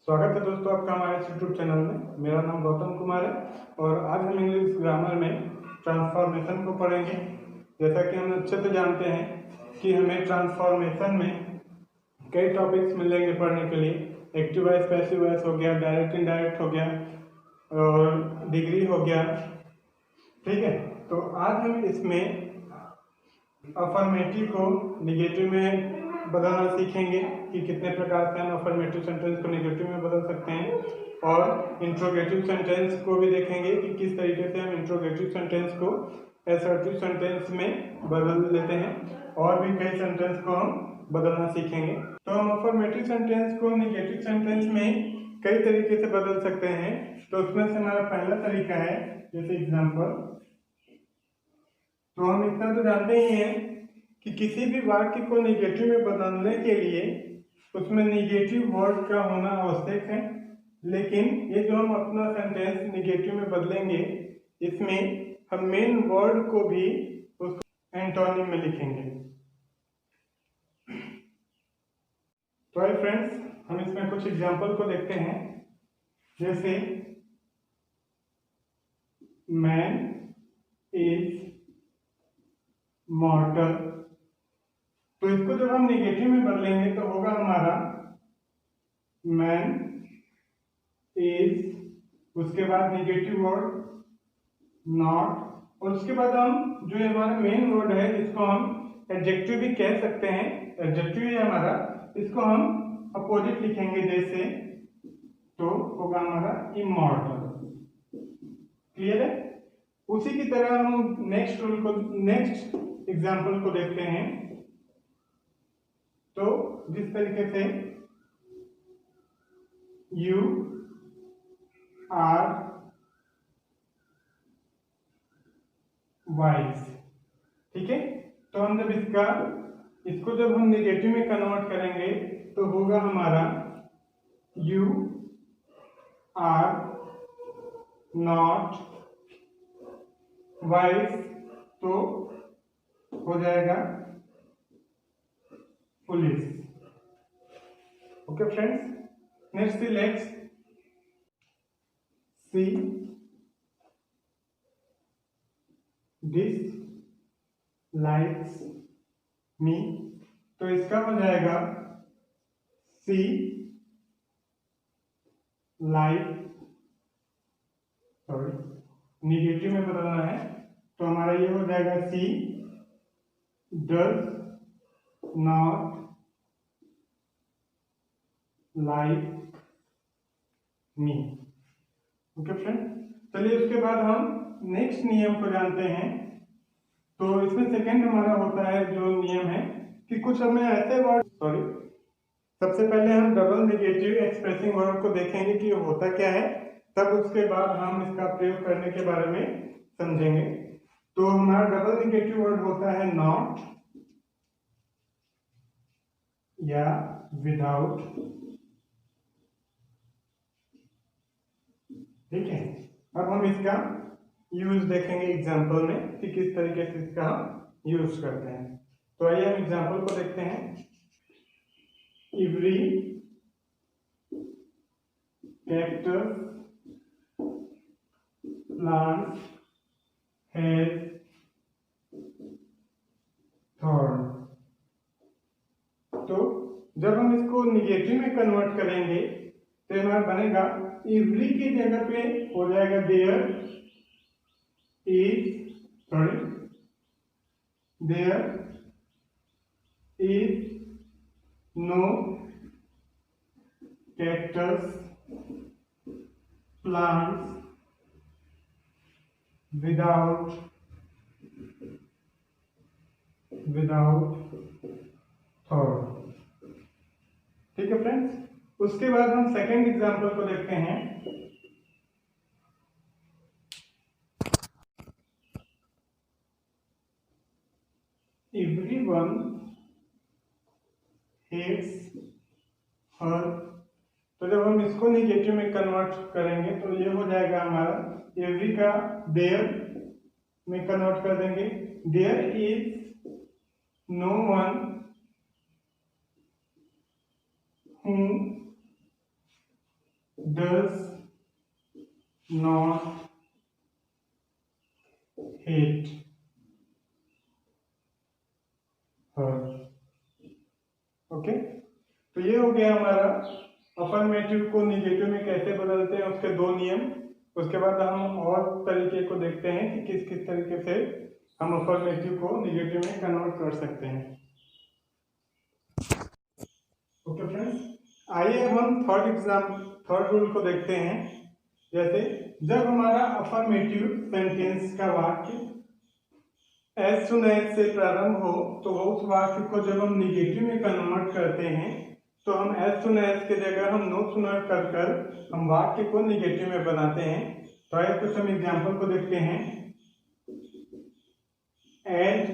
स्वागत है दोस्तों आपका हमारे इस यूट्यूब चैनल में। मेरा नाम गौतम कुमार है और आज हम इंग्लिश ग्रामर में ट्रांसफॉर्मेशन को पढ़ेंगे। जैसा कि हम अच्छे से जानते हैं कि हमें ट्रांसफॉर्मेशन में कई टॉपिक्स मिलेंगे पढ़ने के लिए। एक्टिव वॉइस, पैसिव वॉइस हो गया, डायरेक्ट इनडायरेक्ट हो गया और डिग्री हो गया। ठीक है, तो आज हम इसमें अफर्मेटिव को निगेटिव में बदलना सीखेंगे कि कितने प्रकार से हम अफर्मेटिव सेंटेंस को नेगेटिव में बदल सकते हैं, और इंट्रोगेटिव सेंटेंस को भी देखेंगे कि किस तरीके से हम इंट्रोगेटिव सेंटेंस को असर्टिव सेंटेंस में बदल लेते हैं, और भी कई सेंटेंस को हम बदलना सीखेंगे। तो हम अफर्मेटिव सेंटेंस को नेगेटिव सेंटेंस में कई तरीके से बदल सकते हैं। तो उसमें से हमारा पहला तरीका है, जैसे एग्जाम्पल, तो हम इतना तो जानते ही हैं कि किसी भी वाक्य को नेगेटिव में बदलने के लिए उसमें नेगेटिव वर्ड का होना आवश्यक है। लेकिन ये जो हम अपना सेंटेंस नेगेटिव में बदलेंगे, इसमें हम मेन वर्ड को भी उस एंटोनिम में लिखेंगे। तो हाय फ्रेंड्स, हम इसमें कुछ एग्जांपल को देखते हैं। जैसे मैन इज मॉर्टल, तो इसको जब हम नेगेटिव में बदलेंगे तो होगा हमारा मैन इज, उसके बाद नेगेटिव वर्ड नॉट, और उसके बाद हम जो हमारा मेन वर्ड है इसको हम एडजेक्टिव भी कह सकते हैं। एडजेक्टिव है हमारा, इसको हम अपोजिट लिखेंगे जैसे, तो होगा हमारा इमॉर्टल। क्लियर है? उसी की तरह हम नेक्स्ट एग्जाम्पल को देखते हैं। तो जिस तरीके से यू आर वाइज, ठीक है, तो हम जब इसको जब हम नेगेटिव में कन्वर्ट करेंगे तो होगा हमारा यू आर नॉट वाइज, तो हो जाएगा police. Okay friends, next see let's see this likes me, तो इसका हो जाएगा सी लाइक, सॉरी निगेटिव में बदलना है, तो हमारा ये हो जाएगा she does not like me. Okay friend, चलिए उसके बाद हम नेक्स्ट नियम को जानते हैं। तो इसमें सेकंड हमारा होता है जो नियम है कि कुछ हमें ऐसे वर्ड, सबसे पहले हम डबल नेगेटिव एक्सप्रेसिंग वर्ड को देखेंगे कि होता क्या है, तब उसके बाद हम इसका प्रयोग करने के बारे में समझेंगे। तो हमारा डबल नेगेटिव वर्ड होता है नॉट या विदाउट। ठीक है, अब हम इसका यूज देखेंगे एग्जाम्पल में कि किस तरीके से इसका हम यूज करते हैं। तो आइए हम एग्जाम्पल को देखते हैं। Every cactus plant has thorn, तो जब हम इसको निगेटिव में कन्वर्ट करेंगे तो हमारा बनेगा एवरी की जगह पे हो जाएगा there is no cactus plants without thorn. ठीक है फ्रेंड्स, उसके बाद हम सेकेंड एग्जाम्पल को देखते हैं। एवरीवन हेट्स हर, तो जब हम इसको नेगेटिव में कन्वर्ट करेंगे तो ये हो जाएगा हमारा एवरी का देयर में कन्वर्ट कर देंगे, there is no one whom does not hate her. Okay, तो ये हो गया हमारा अफर्मेटिव को निगेटिव में कैसे बदलते हैं उसके दो नियम। उसके बाद हम और तरीके को देखते हैं कि किस किस तरीके से हम अफर्मेटिव को निगेटिव में कन्वर्ट कर सकते हैं। ओके फ्रेंड्स, आइए अब हम थर्ड रूल को देखते हैं। जैसे जब हमारा अफर्मेटिव सेंटेंस का वाक्य एज सुन एज से प्रारंभ हो तो उस वाक्य को जब हम निगेटिव में कन्वर्ट करते हैं तो हम एज सुन एज के जगह हम नो सुनर कर हम वाक्य को निगेटिव में बनाते हैं। तो आइए कुछ हम एग्जाम्पल को देखते हैं। एज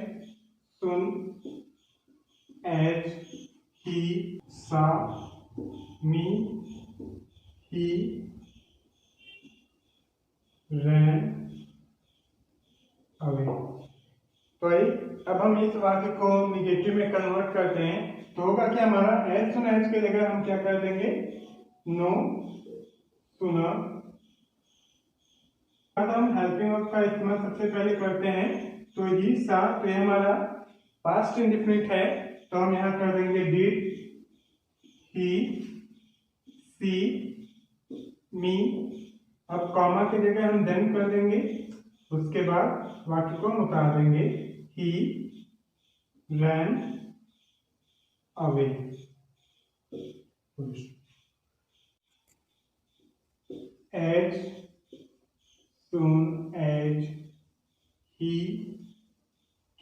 सुन एज ही सा मी ही रैन अवे। तो अब हम इस वाक्य को निगेटिव में कन्वर्ट करते हैं तो होगा क्या, हमारा एज सुन एज के जगह हम क्या कर देंगे, नो सुना। अब हम हेल्पिंग वर्ब का इस्तेमाल सबसे पहले करते हैं तो ही सा, तो ये हमारा पास्ट इंडेफिनिट है तो हम यहाँ कर देंगे डिड ही सी मी। अब कॉमा की जगह हम देन कर देंगे, उसके बाद वाक्य को हम उतार देंगे he ran away. As soon as he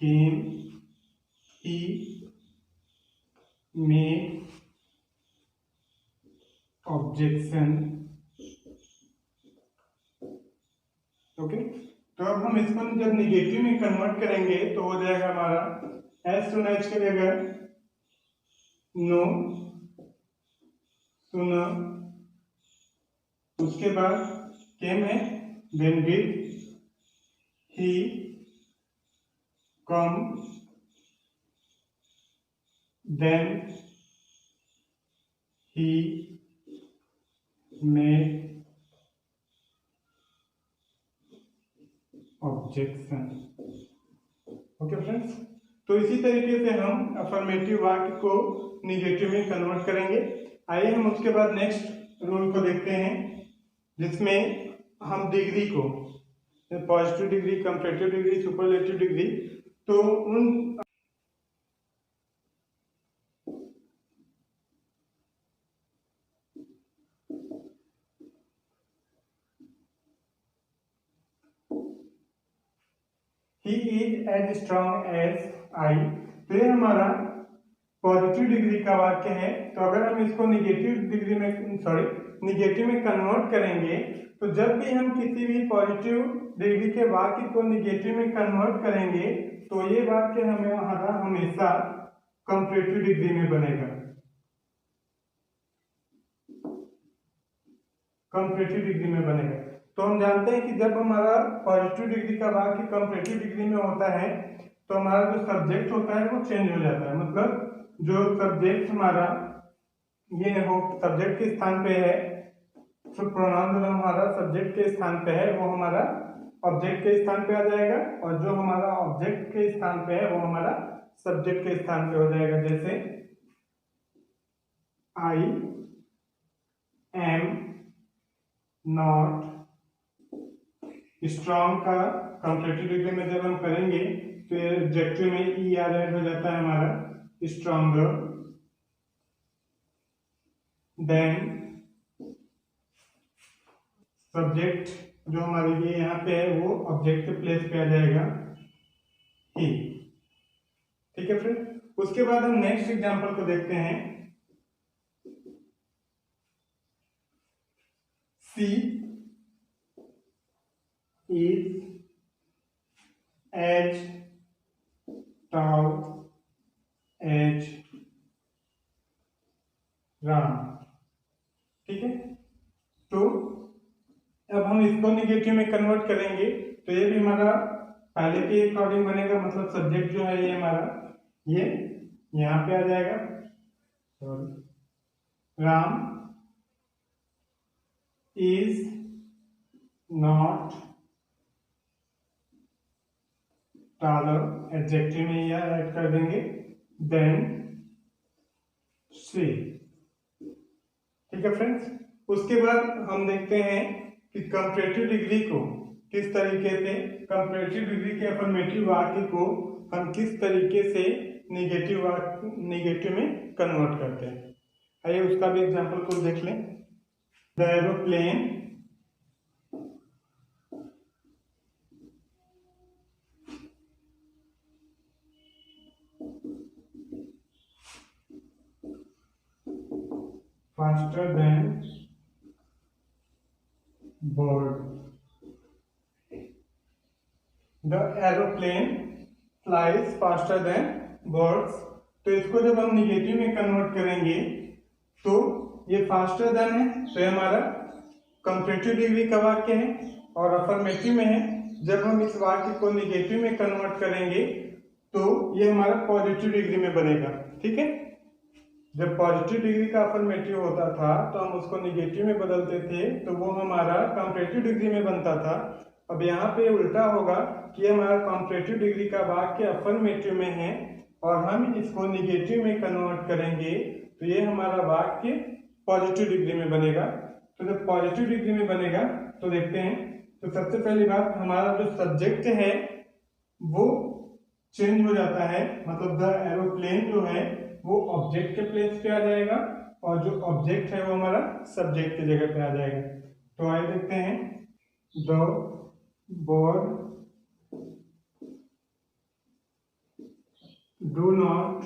came he made objection. Okay, तो अब हम इसको जब निगेटिव में कन्वर्ट करेंगे तो हो जाएगा हमारा एज सुन एज के जगह नो सुना, उसके बाद केम है then did he come then he made objection. Okay friends, तो इसी तरीके से हम अफर्मेटिव वाक्य को निगेटिव में कन्वर्ट करेंगे। आइए हम उसके बाद नेक्स्ट रूल को देखते हैं जिसमें हम डिग्री को positive degree, comparative degree, superlative degree, तो उन he is as strong as I, तो ये हमारा पॉजिटिव डिग्री का वाक्य है। तो अगर हम इसको निगेटिव में कन्वर्ट करेंगे तो जब भी हम किसी भी पॉजिटिव डिग्री के वाक्य को निगेटिव में कन्वर्ट करेंगे तो ये वाक्य हमारा हमेशा कंपैरेटिव डिग्री में बनेगा। कंपैरेटिव डिग्री में बनेगा। तो हम जानते हैं कि जब हमारा पॉजिटिव डिग्री का वाक्य कंपैरेटिव डिग्री में होता है तो हमारा जो सब्जेक्ट होता है वो चेंज हो जाता है। मतलब जो सब्जेक्ट हमारा ये हो सब्जेक्ट के स्थान पे है, तो प्रोनाउन जो हमारा सब्जेक्ट के स्थान पे है वो हमारा ऑब्जेक्ट के स्थान पे आ जाएगा, और जो हमारा ऑब्जेक्ट के स्थान पे है वो हमारा सब्जेक्ट के स्थान पे हो जाएगा। जैसे आई एम नॉट स्ट्रॉन्ग का कंपैरेटिव डिग्री में जब हम करेंगे तो ये एडजेक्टिव में ई आर ऐड हो जाता है हमारा स्ट्रॉन्गर। देन सब्जेक्ट जो हमारे लिए यहाँ पे है वो ऑब्जेक्ट के प्लेस पे आ जाएगा ही। ठीक है फ्रेंड, उसके बाद हम नेक्स्ट एग्जांपल को देखते हैं। सी is as tall as Ram। ठीक है, तो अब हम इसको निगेटिव में कन्वर्ट करेंगे तो ये भी हमारा पहले के अकॉर्डिंग बनेगा। मतलब सब्जेक्ट जो है ये हमारा ये यहाँ पे आ जाएगा Ram, is not taller, adjective में यह ऐड कर देंगे देन शी। ठीक है फ्रेंड्स, उसके बाद हम देखते हैं कि कंपैरेटिव डिग्री को किस तरीके से, कंपैरेटिव डिग्री के अफर्मेटिव वाक्य को हम किस तरीके से निगेटिव में कन्वर्ट करते हैं। आइए उसका भी एग्जांपल को देख लें। The aeroplane faster than bird. The aeroplane flies faster than birds. तो इसको जब हम निगेटिव में कन्वर्ट करेंगे तो ये फास्टर देन है, तो ये हमारा कंपैरेटिव डिग्री का वाक्य है, और अफर्मेटिव में है। जब हम इस वाक्य को निगेटिव में कन्वर्ट करेंगे तो ये हमारा पॉजिटिव डिग्री में बनेगा। ठीक है, जब पॉजिटिव डिग्री का अफर्मेटिव होता था तो हम उसको निगेटिव में बदलते थे, तो वो हमारा कंपैरेटिव डिग्री में बनता था। अब यहाँ पे उल्टा होगा कि हमारा कंपैरेटिव डिग्री का वाक्य अफर्मेटिव में है और हम इसको निगेटिव में कन्वर्ट करेंगे तो ये हमारा वाक्य पॉजिटिव डिग्री में बनेगा। तो जब पॉजिटिव डिग्री में बनेगा तो देखते हैं, तो सबसे पहली बात, हमारा जो सब्जेक्ट है वो चेंज हो जाता है, मतलब द एरोप्लेन जो है वो ऑब्जेक्ट के प्लेस पे आ जाएगा और जो ऑब्जेक्ट है वो हमारा सब्जेक्ट की जगह पे आ जाएगा। तो आइए देखते हैं, the bird do not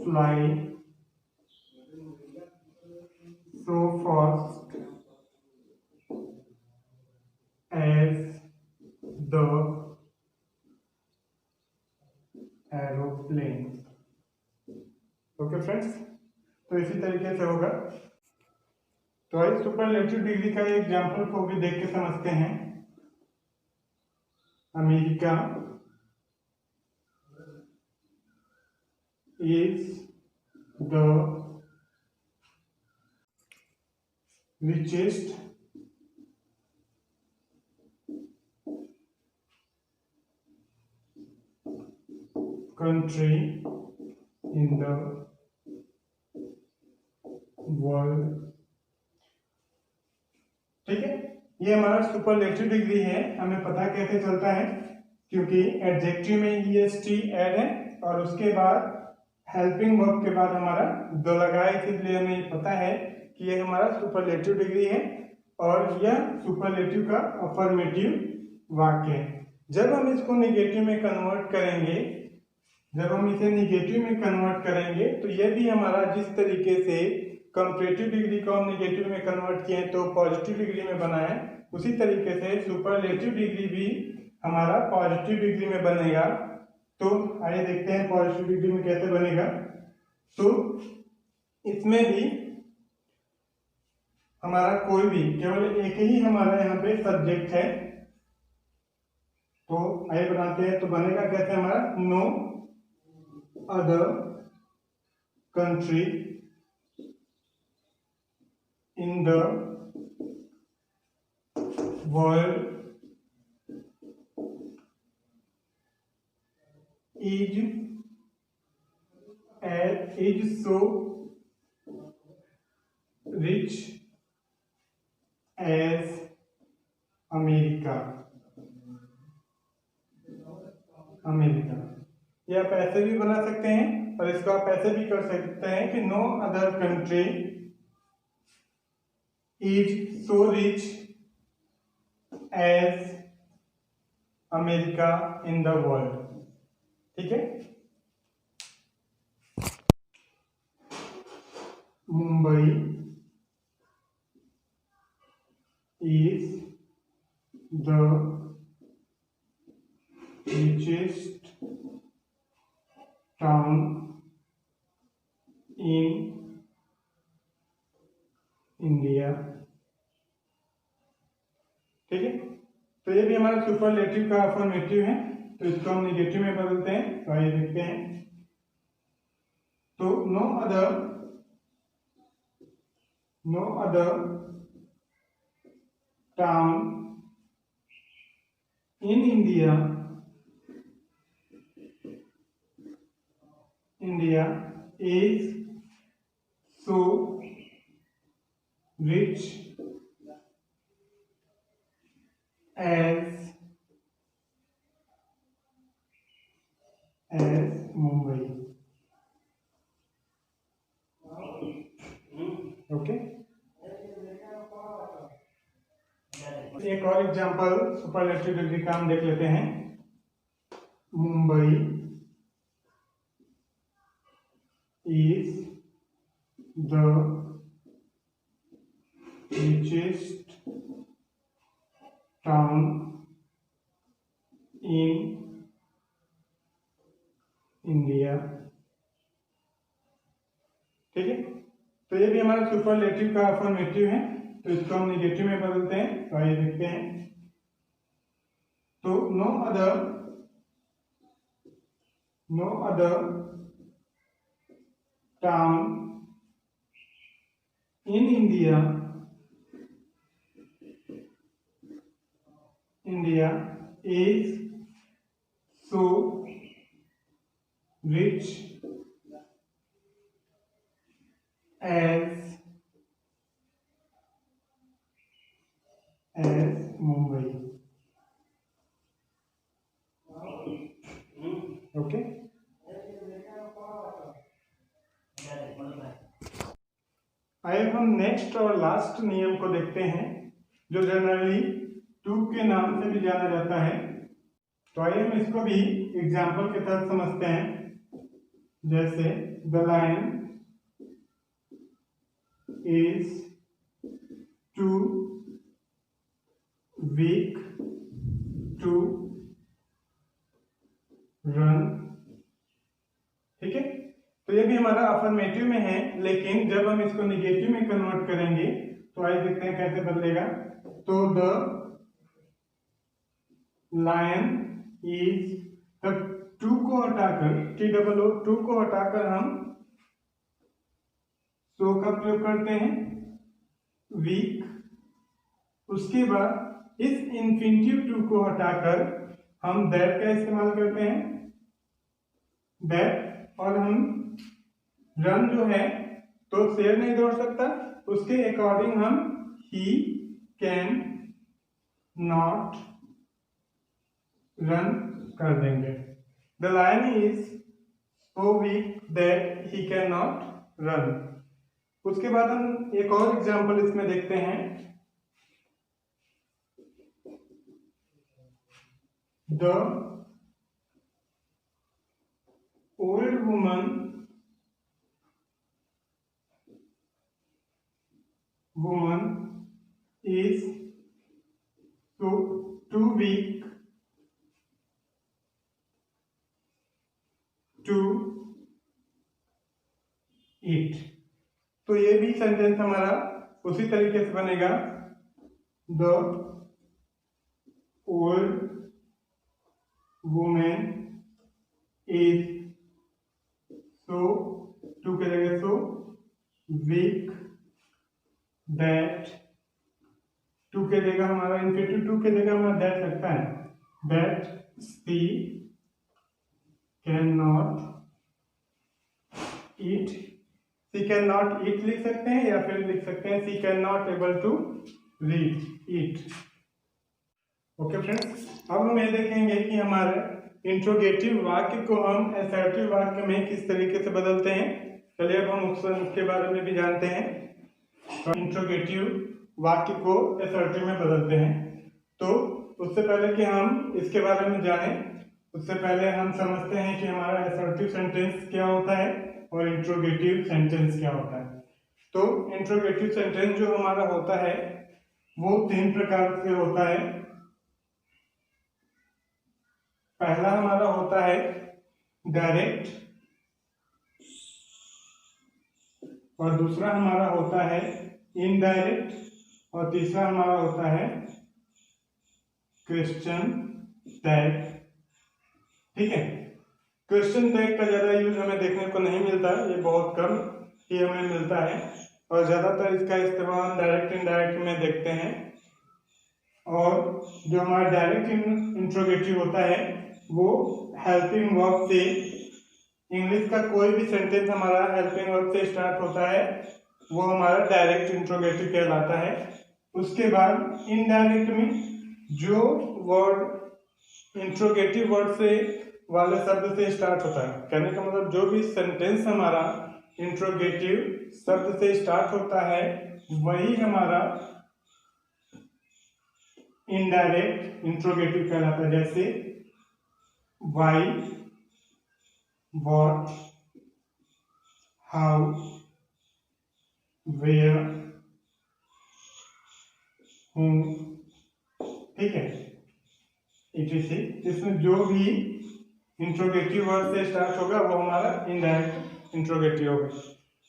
fly so fast as the aeroplane। Okay friends, तो इसी तरीके से होगा। तो आइए सुपरलेटिव डिग्री का एग्जांपल को भी देख के समझते हैं। America is the richest country in the world। ठीक है, ये हमारा सुपरलेटिव डिग्री है। हमें पता कैसे चलता है, क्योंकि एडजेक्टिव में est ऐड है और उसके बाद हेल्पिंग वर्ब के बाद हमारा दो लगा है, इसलिए हमें पता है कि ये हमारा सुपरलेटिव डिग्री है और यह सुपरलेटिव का अफर्मेटिव वाक्य है। जब हम इसको निगेटिव में कन्वर्ट करेंगे, जब हम इसे निगेटिव में कन्वर्ट करेंगे तो यह भी हमारा, जिस तरीके से कंपैरेटिव डिग्री को हम निगेटिव में कन्वर्ट किए तो पॉजिटिव डिग्री में बना है, उसी तरीके से सुपरलेटिव डिग्री भी हमारा पॉजिटिव डिग्री में बनेगा। तो आइए देखते हैं पॉजिटिव डिग्री में कैसे बनेगा। तो इसमें भी हमारा कोई भी, केवल एक ही हमारा यहाँ पे सब्जेक्ट है। तो आइए बनाते हैं, तो बनेगा कैसे हमारा, no other country in the world is so rich as America. ये आप ऐसे भी बना सकते हैं और इसको आप ऐसे भी कर सकते हैं कि no other country is so rich as America in the world. ठीक है, Mumbai is the richest town in India। ठीक है, तो ये भी हमारा सुपरलेटिव का अफर्मेटिव है, तो इसको हम निगेटिव में बदलते हैं। तो आइए देखते हैं, तो no other town in India is so rich as Mumbai. Okay, एक और एग्जांपल सुपरलेटिव डिग्री का हम देख लेते हैं। Mumbai is the richest town in India। ठीक है, तो ये भी हमारा सुपरलेटिव का अफर्मेटिव है, तो इसको हम नेगेटिव में बदलते हैं। तो आइए देखते हैं। तो no other town in India is so rich as Mumbai। Okay, आइए हम नेक्स्ट और लास्ट नियम को देखते हैं, जो जनरली टू के नाम से भी जाना जाता है। तो आइए हम इसको भी एग्जाम्पल के तहत समझते हैं। जैसे the lion is too weak to run. ठीक है, तो ये भी हमारा अफर्मेटिव में है, लेकिन जब हम इसको निगेटिव में कन्वर्ट करेंगे तो आइए देखते हैं कैसे बदलेगा। तो द लायन इज, तब टू को हटाकर TOO को हटाकर हम सो का प्रयोग करते हैं, वीक। उसके बाद इस इंफिनिटिव टू को हटाकर हम दैट का इस्तेमाल करते हैं, दैट। और हम रन जो है तो शेर नहीं दौड़ सकता, उसके अकॉर्डिंग हम ही कैन नॉट रन कर देंगे। The lion is so weak that he can not run. उसके बाद हम एक और एग्जांपल इसमें देखते हैं। The old woman is so too weak to eat। तो ये भी सेंटेंस हमारा उसी तरीके से बनेगा। The old woman is so, too के जगह सो, वीक दैट, टू के जगह हमारा इन्फिनिटिव, टू के जगह हमारा दैट लगता है, that she can not eat. She can not eat लिख सकते हैं या फिर लिख सकते हैं she can not able to read it. Okay friends, अब हम ये देखेंगे कि हमारे इंट्रोगेटिव वाक्य को हम असर्टिव वाक्य में किस तरीके से बदलते हैं। चलिए अब हम उसके बारे में भी जानते हैं। तो इंट्रोगेटिव वाक्य को असर्टिव में बदलते हैं। तो उससे पहले कि हम इसके बारे में जानें, उससे पहले हम समझते हैं कि हमारा असर्टिव सेंटेंस क्या होता है और इंट्रोगेटिव सेंटेंस क्या होता है। तो इंट्रोगेटिव सेंटेंस जो हमारा होता है वो 3 प्रकार से होता है। पहला हमारा होता है डायरेक्ट, और दूसरा हमारा होता है इनडायरेक्ट, और तीसरा हमारा होता है क्वेश्चन टैग। ठीक है, क्वेश्चन टैग का ज्यादा यूज हमें देखने को नहीं मिलता, ये बहुत कम ही हमें मिलता है, और ज्यादातर इसका इस्तेमाल डायरेक्ट इनडायरेक्ट में देखते हैं। और जो हमारा डायरेक्ट इंट्रोगेटिव होता है वो हेल्पिंग वर्ब से, इंग्लिश का कोई भी सेंटेंस हमारा हेल्पिंग वर्ब से स्टार्ट होता है वो हमारा डायरेक्ट इंट्रोगेटिव कहलाता है। उसके बाद इनडायरेक्ट में जो वर्ड इंट्रोगेटिव वर्ड से वाले शब्द से स्टार्ट होता है, कहने का मतलब जो भी सेंटेंस हमारा इंट्रोगेटिव शब्द से स्टार्ट होता है वही हमारा इनडायरेक्ट इंट्रोगेटिव कहलाता है। जैसे why, what, how, where, whom, ठीक है, etc। इसमें जो भी इंट्रोगेटिव वर्ड से स्टार्ट होगा वो हमारा इनडायरेक्ट इंट्रोगेटिव होगा।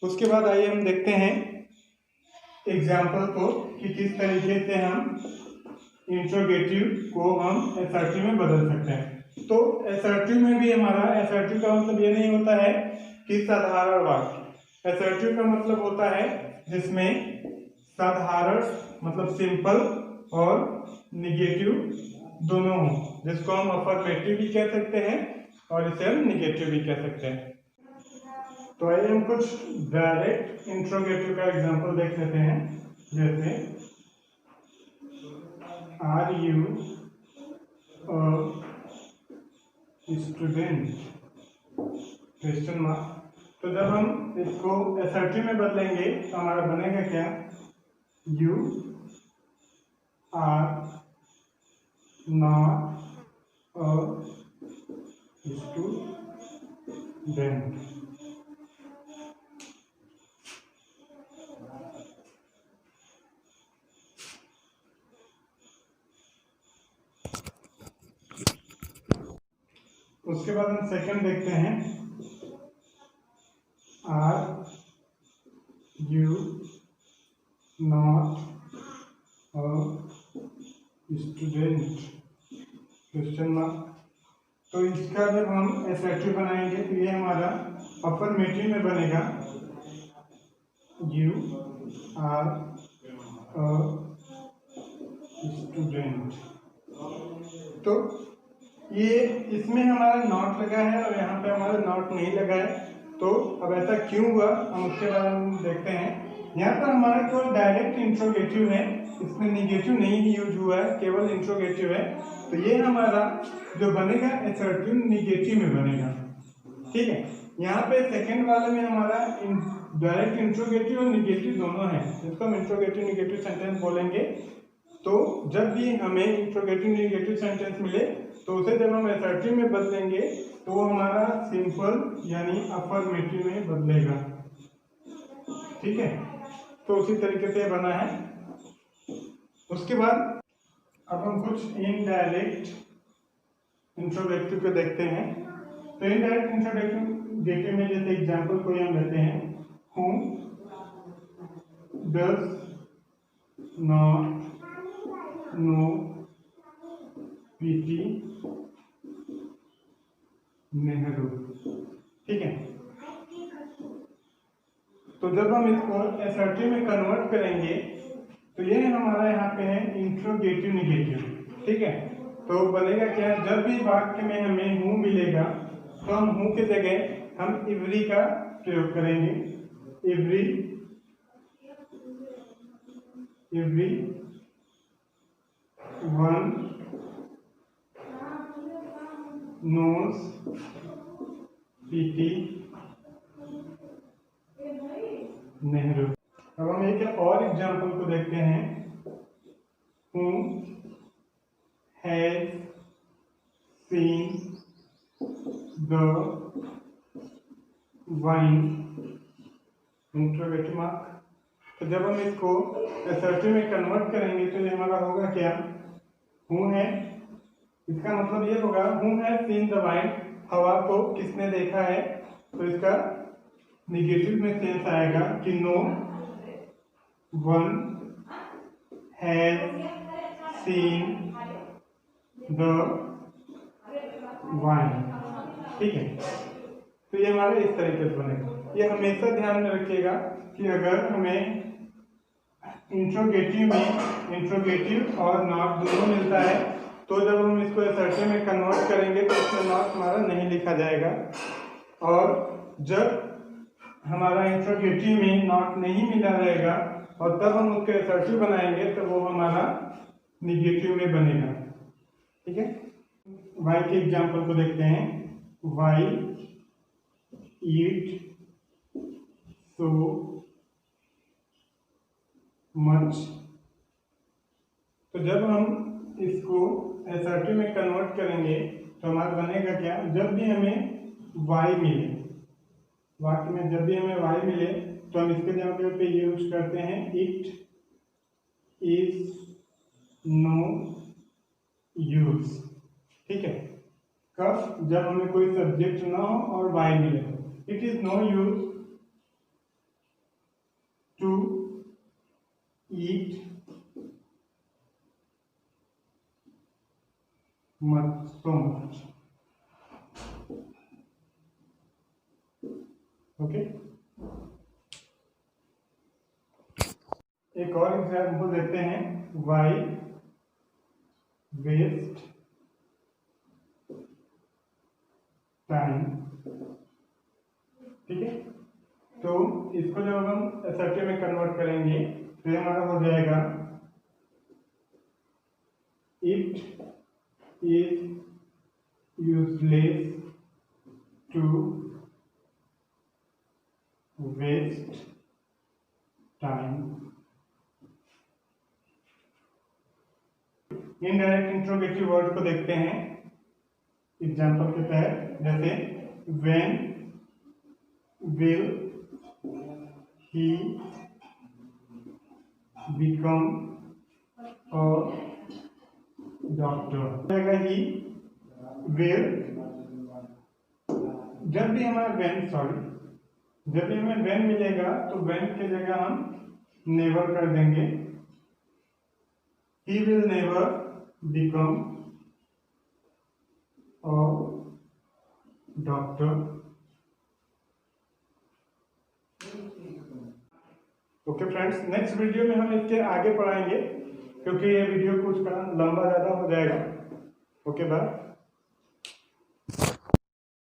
उसके बाद आइए हम देखते हैं एग्जाम्पल को कि किस तरीके से हम इंट्रोगेटिव को हम असर्टिव में बदल सकते हैं। तो असर्टिव में भी हमारा, असर्टिव का मतलब ये नहीं होता है कि साधारण वाक्य, असर्टिव का मतलब होता है जिसमें साधारण मतलब सिंपल और निगेटिव दोनों हो, जिसको हम अफर्मेटिव भी कह सकते हैं और इसे हम निगेटिव भी कह सकते हैं। तो आइए हम कुछ डायरेक्ट इंट्रोगेटिव का एग्जांपल देख लेते हैं। जैसे are you a student, question mark. तो जब हम इसको असर्टिव में बदलेंगे तो हमारा बनेगा क्या, you are not a student. उसके बाद हम सेकंड देखते हैं, are you not a student, question mark. तो इसका जब हम एसर्टिव बनाएंगे तो ये हमारा अफर्मेटिव में बनेगा, यू आर अ स्टूडेंट। तो ये इसमें हमारा नॉट लगा है और यहाँ पे हमारा नॉट नहीं लगा है। तो अब ऐसा क्यों हुआ हम उसके बारे में देखते हैं। यहाँ पर हमारा केवल डायरेक्ट इंट्रोगेटिव है, इसमें निगेटिव नहीं यूज हुआ है, केवल इंट्रोगेटिव है। तो ये हमारा जो बनेगा असर्टिव निगेटिव में बनेगा, ठीक है। यहाँ पे सेकंड वाले में हमारा डायरेक्ट इंट्रोगेटिव और निगेटिव दोनों है, जिसको हम इंट्रोगेटिव निगेटिव सेंटेंस बोलेंगे। तो जब भी हमें इंट्रोगेटिव निगेटिव सेंटेंस मिले तो उसे जब हम असर्टिव में बदलेंगे तो वो हमारा सिंपल यानी अफर्मेटिव में बदलेगा, ठीक है। तो उसी तरीके से बना है। उसके बाद अब हम कुछ इनडायरेक्ट इंट्रोगेटिव को देखते हैं। तो इनडायरेक्ट इंट्रोगेटिव में जैसे एग्जांपल कोई हम लेते हैं, whom does not know PT Nehru, ठीक है। तो जब हम इसको असर्टिव में कन्वर्ट करेंगे तो ये हमारा यहाँ पे है इंट्रोगेटिव निगेटिव, ठीक है। तो बनेगा क्या, जब भी वाक्य में हमें हूँ मिलेगा तो हम हूँ की जगह हम एवरी का प्रयोग करेंगे, everyone knows PT Nehru. अब हम एक और एग्जांपल को देखते हैं, who has seen the wine, interrogative mark. तो जब हम इसको असर्टिव में कन्वर्ट करेंगे तो ये हमारा होगा क्या, who है, इसका मतलब ये होगा who has seen the wine, हवा को किसने देखा है। तो इसका निगेटिव में सेंस आएगा कि no one has seen the wine, ठीक है। तो ये हमारा इस तरीके से बनेगा। ये हमेशा ध्यान में रखिएगा कि अगर हमें इंट्रोगेटिव में इंट्रोगेटिव और नॉट दोनों मिलता है, तो जब हम इसको असर्टिव में कन्वर्ट करेंगे तो इसमें नॉट हमारा नहीं लिखा जाएगा। और जब हमारा इंट्रोगेटिव में नॉट नहीं मिला रहेगा और तब हम उसके असर्टिव बनाएंगे तो वो हमारा निगेटिव में बनेगा। ठीक है, वाई के एग्जाम्पल को देखते हैं। वाई ईट सो मच। तो जब हम इसको असर्टिव में कन्वर्ट करेंगे तो हमारा बनेगा क्या, जब भी हमें वाई मिले, वाक्य में जब भी हमें वाई मिले तो हम इसके जगह पे यूज करते हैं इट इज नो यूज। ठीक है, कब, जब हमें कोई सब्जेक्ट ना हो और वाई मिले। It is no use to eat much, so much. Okay, एक और एग्जाम्पल देते हैं। Why waste time. ठीक है, तो इसको जब हम असर्टिव में कन्वर्ट करेंगे तो हमारा हो जाएगा it is useless to waste time. Indirect interrogative word को देखते हैं एग्जाम्पल के तहत, जैसे when will he become a doctor. He will, जब भी हमारा व्हेन, जब भी हमें व्हेन मिलेगा तो व्हेन की जगह हम नेवर कर देंगे। He will never become a doctor. Okay friends, next video में हम इसके आगे पढ़ाएंगे क्योंकि ये वीडियो कुछ लंबा ज़्यादा हो जाएगा। Okay bye.